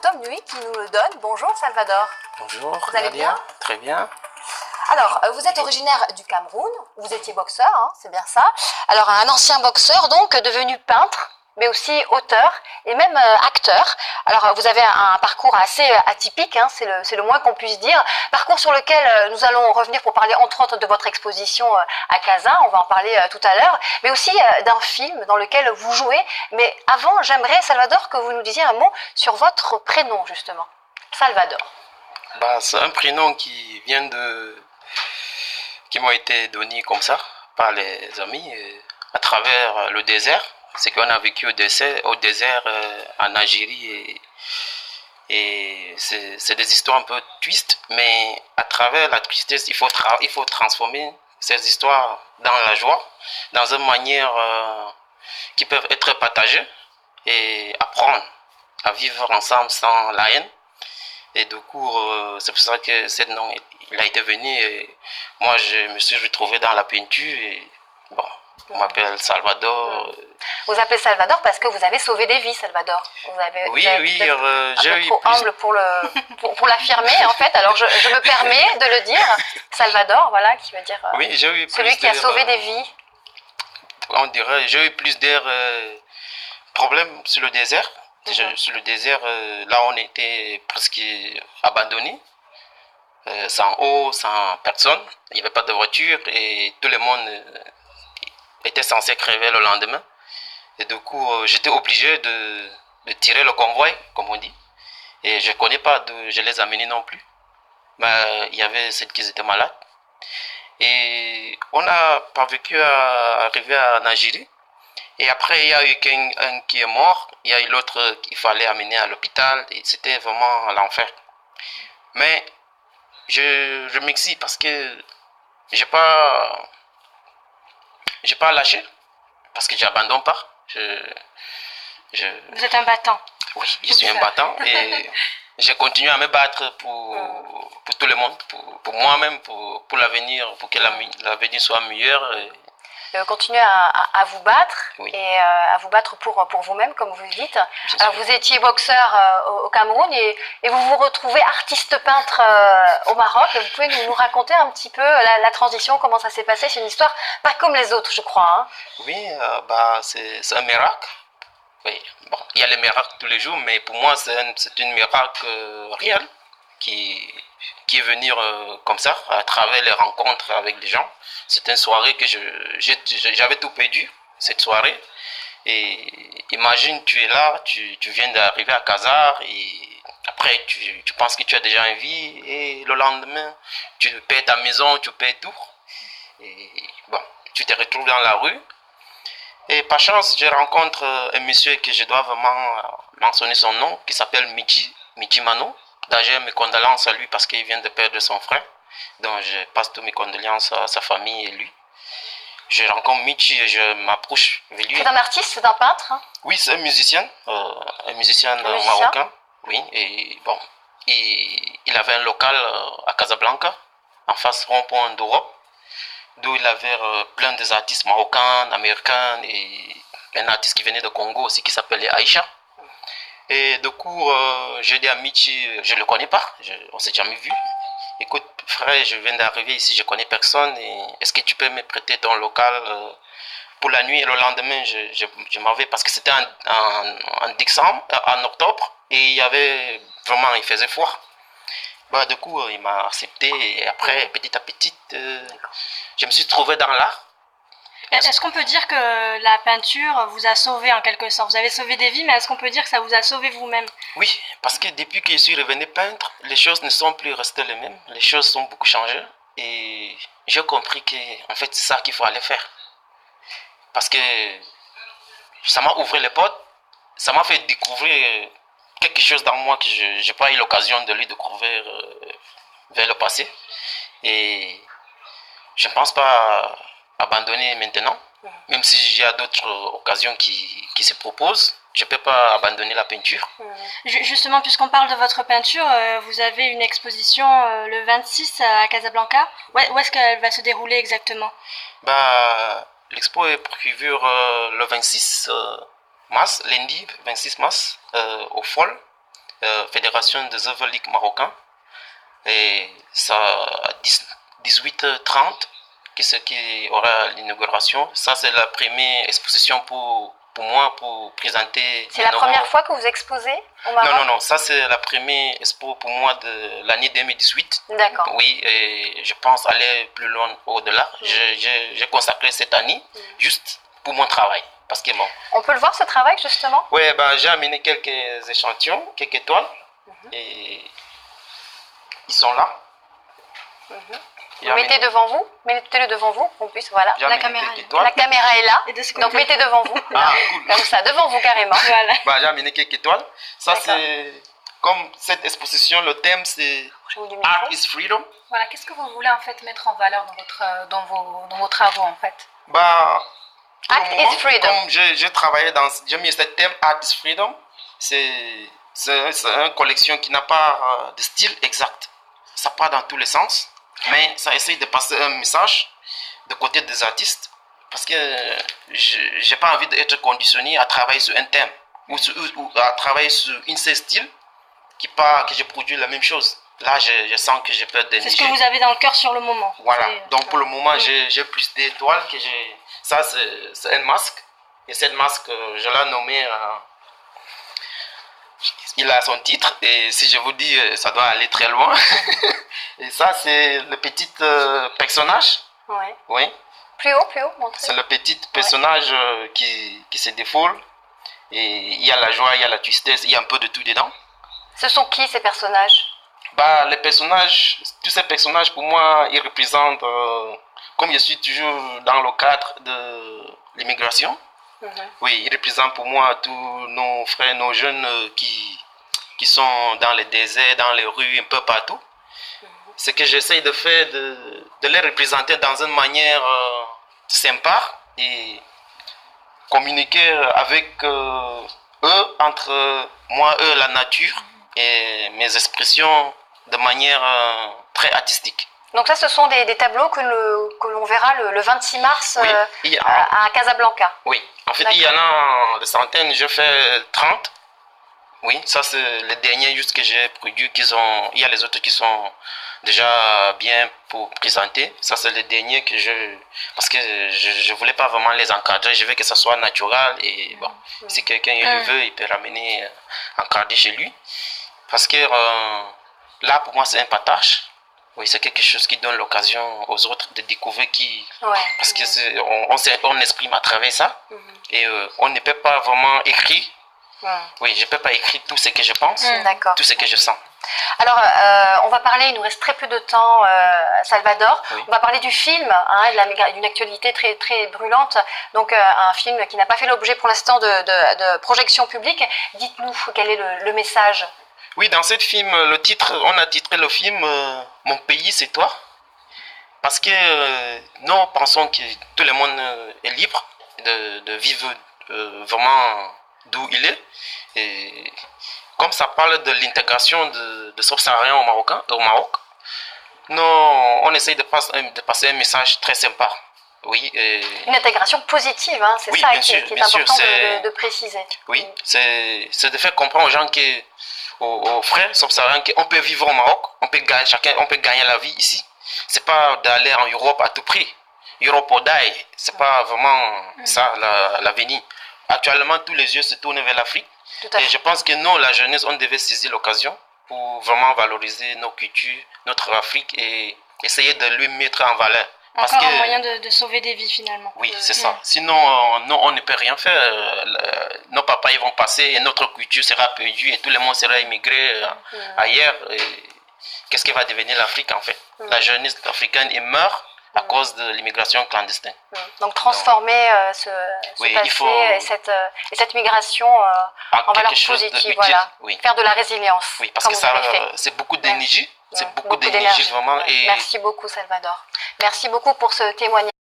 Tom Nuy qui nous le donne. Bonjour Salvador. Bonjour, vous allez Nadia. bien? Très bien. Alors, vous êtes originaire du Cameroun, vous étiez boxeur, hein, c'est bien ça. Alors, un ancien boxeur, donc, devenu peintre, mais aussi auteur et même acteur. Alors, vous avez un parcours assez atypique, hein, c'est le moins qu'on puisse dire. Parcours sur lequel nous allons revenir pour parler, entre autres, de votre exposition à Casa, on va en parler tout à l'heure, mais aussi d'un film dans lequel vous jouez. Mais avant, j'aimerais, Salvador, que vous nous disiez un mot sur votre prénom, justement. Salvador. C'est un prénom qui m'a été donné comme ça par les amis à travers le désert. C'est qu'on a vécu au désert en Algérie et c'est des histoires un peu tristes, mais à travers la tristesse, il faut transformer ces histoires dans la joie, dans une manière qui peuvent être partagées et apprendre à vivre ensemble sans la haine. Et du coup, c'est pour ça que ce nom il a été venu. Et moi, je me suis retrouvé dans la peinture. Et bon, on m'appelle Salvador. Vous appelez Salvador parce que vous avez sauvé des vies, Salvador. Oui, j'ai eu trop humble pour l'affirmer, en fait. Alors, je me permets de le dire. Salvador, voilà, qui veut dire oui, j'ai eu celui qui a sauvé des vies. On dirait, j'ai eu plus d'air problèmes sur le désert. Sur le désert, là on était presque abandonné, sans eau, sans personne, il n'y avait pas de voiture et tout le monde était censé crever le lendemain. Et du coup, j'étais obligé de tirer le convoi, comme on dit. Et je ne connais pas, je les amenais non plus. Mais il y avait celles qui étaient malades. Et on n'a pas vécu à arriver en Algérie. Et après, il y a eu un qui est mort, il y a eu l'autre qu'il fallait amener à l'hôpital, et c'était vraiment l'enfer. Mais je m'excite parce que j'ai pas lâché, parce que j'abandonne pas. Vous êtes un battant. Oui, je suis un battant et j'ai continué à me battre pour tout le monde, pour moi-même, pour l'avenir, pour que l'avenir soit meilleur. Continuer à vous battre, oui. Et à vous battre pour vous-même, comme vous le dites. Alors, vous étiez boxeur au Cameroun et vous vous retrouvez artiste peintre au Maroc. Et vous pouvez nous raconter un petit peu la transition, comment ça s'est passé? C'est une histoire pas comme les autres, je crois. Hein. Oui, c'est un miracle. Oui, bon, il y a les miracles tous les jours, mais pour moi, c'est un miracle réel qui est venu comme ça, à travers les rencontres avec les gens. C'était une soirée que j'avais tout perdu, cette soirée. Et imagine, tu es là, tu viens d'arriver à Casa et après tu penses que tu as déjà une vie et le lendemain, tu perds ta maison, tu perds tout. Et bon, tu te retrouves dans la rue. Et par chance, je rencontre un monsieur que je dois vraiment mentionner son nom, qui s'appelle Michi Mano. D'ailleurs, mes condoléances à lui parce qu'il vient de perdre son frère. Donc, je passe toutes mes condoléances à sa famille et lui. Je rencontre Michi et je m'approche de lui. C'est un artiste, c'est un peintre, hein? Oui, c'est un musicien marocain. Oui, et bon, il avait un local à Casablanca, en face rond-point d'Europe, d'où il avait plein des artistes marocains, américains et un artiste qui venait de Congo aussi qui s'appelait Aïcha. Et du coup, je dis à Michi, je ne le connais pas, on ne s'est jamais vu. Écoute, frère, je viens d'arriver ici, je ne connais personne. Est-ce que tu peux me prêter ton local pour la nuit? Et le lendemain, je m'en vais parce que c'était en octobre et il faisait froid. Du coup, il m'a accepté et après, petit à petit, je me suis trouvé dans l'art. Est-ce qu'on peut dire que la peinture vous a sauvé en quelque sorte? Vous avez sauvé des vies, mais est-ce qu'on peut dire que ça vous a sauvé vous-même? Oui, parce que depuis que je suis revenu peintre, les choses ne sont plus restées les mêmes. Les choses ont beaucoup changé. Et j'ai compris que en fait, c'est ça qu'il faut aller faire. Parce que ça m'a ouvert les portes. Ça m'a fait découvrir quelque chose dans moi que je n'ai pas eu l'occasion de lui découvrir vers le passé. Et je ne pense pas abandonner maintenant, même si y a d'autres occasions qui se proposent, je ne peux pas abandonner la peinture. Justement, puisqu'on parle de votre peinture, vous avez une exposition le 26 à Casablanca. Où est-ce qu'elle va se dérouler exactement? L'expo est prévue le 26 mars, lundi 26 mars, au FOL, Fédération des œuvres League marocain. Et ça à 18h30 qui aura l'inauguration. Ça, c'est la première exposition pour moi, pour présenter... C'est la première fois que vous exposez au Maroc? Non, ça c'est la première expo pour moi de l'année 2018. D'accord. Oui, et je pense aller plus loin au-delà. J'ai consacré cette année juste pour mon travail. Parce que bon... On peut le voir, ce travail, justement? Oui, j'ai amené quelques échantillons, quelques toiles, et ils sont là. Vous mettez devant vous, mettez-le devant vous, qu'on puisse, voilà. La caméra est là, Et de ce côté. donc mettez devant vous, Cool. comme ça, devant vous carrément. Voilà. J'ai amené quelques toiles. Ça, c'est comme cette exposition, le thème c'est Art is Freedom. Voilà, qu'est-ce que vous voulez en fait mettre en valeur dans vos travaux en fait? Art is Freedom. Comme j'ai mis ce thème Art is Freedom, c'est une collection qui n'a pas de style exact. Ça part dans tous les sens, mais ça essaye de passer un message de côté des artistes, parce que je n'ai pas envie d'être conditionné à travailler sur un thème ou à travailler sur un seul style que je produis la même chose. Là, je sens que je peux dénicher. C'est ce que vous avez dans le cœur sur le moment. Voilà, donc pour le moment, j'ai plus d'étoiles que j'ai. Ça, c'est un masque, et cette masque, je l'ai nommé. Il a son titre, et si je vous dis, ça doit aller très loin. Et ça, c'est le petit personnage. Ouais. Oui. Plus haut, montrez. C'est le petit personnage qui se défoule. Et il y a la joie, il y a la tristesse, il y a un peu de tout dedans. Ce sont qui ces personnages? Les personnages, tous ces personnages, pour moi, ils représentent, comme je suis toujours dans le cadre de l'immigration, oui, ils représentent pour moi tous nos frères, nos jeunes qui sont dans les déserts, dans les rues, un peu partout. Ce que j'essaye de faire, de les représenter dans une manière sympa et communiquer avec eux, entre moi, eux, la nature et mes expressions de manière très artistique. Donc ça, ce sont des tableaux que l'on verra le 26 mars à Casablanca. Oui, en fait, il y en a des centaines, je fais 30. Oui, ça c'est les derniers juste que j'ai produits. Il y a les autres qui sont déjà bien pour présenter. Ça c'est les derniers que parce que je ne voulais pas vraiment les encadrer. Je veux que ça soit naturel et bon, si quelqu'un le veut, il peut ramener encadré chez lui. Parce que là, pour moi, c'est un partage. Oui, c'est quelque chose qui donne l'occasion aux autres de découvrir parce que on exprime à travers ça. Et on ne peut pas vraiment écrire. Oui, je ne peux pas écrire tout ce que je pense, tout ce que je sens. Alors, on va parler, il nous reste très peu de temps, Salvador. On va parler du film, d'une actualité très, très brûlante. Donc, un film qui n'a pas fait l'objet pour l'instant de projection publique. Dites-nous quel est le message. Oui, dans ce film, on a titré le film Mon pays, c'est toi. Parce que nous pensons que tout le monde est libre de vivre vraiment d'où il est. Et comme ça parle de l'intégration de subsahariens au Maroc, nous, on essaye de passer un message très sympa. Oui, une intégration positive, c'est ça qui est important de préciser. Oui, c'est de faire comprendre aux gens aux frères subsahariens qu'on peut vivre au Maroc, on peut gagner la vie ici. C'est pas d'aller en Europe à tout prix. Europe or die, c'est pas vraiment ça l'avenir. Actuellement, tous les yeux se tournent vers l'Afrique. Et je pense que nous, la jeunesse, on devait saisir l'occasion pour vraiment valoriser nos cultures, notre Afrique et essayer de lui mettre en valeur. Encore un moyen de sauver des vies finalement. Oui, c'est ça. Sinon, nous, on ne peut rien faire. Nos papas, ils vont passer et notre culture sera perdue et tout le monde sera immigré ailleurs. Qu'est-ce qui va devenir l'Afrique en fait? La jeunesse africaine meurt à cause de l'immigration clandestine. Donc transformer ce passé et cette migration en valeur positive, faire de la résilience. Oui, parce que c'est beaucoup d'énergie, c'est beaucoup d'énergie vraiment. Merci beaucoup Salvador. Merci beaucoup pour ce témoignage.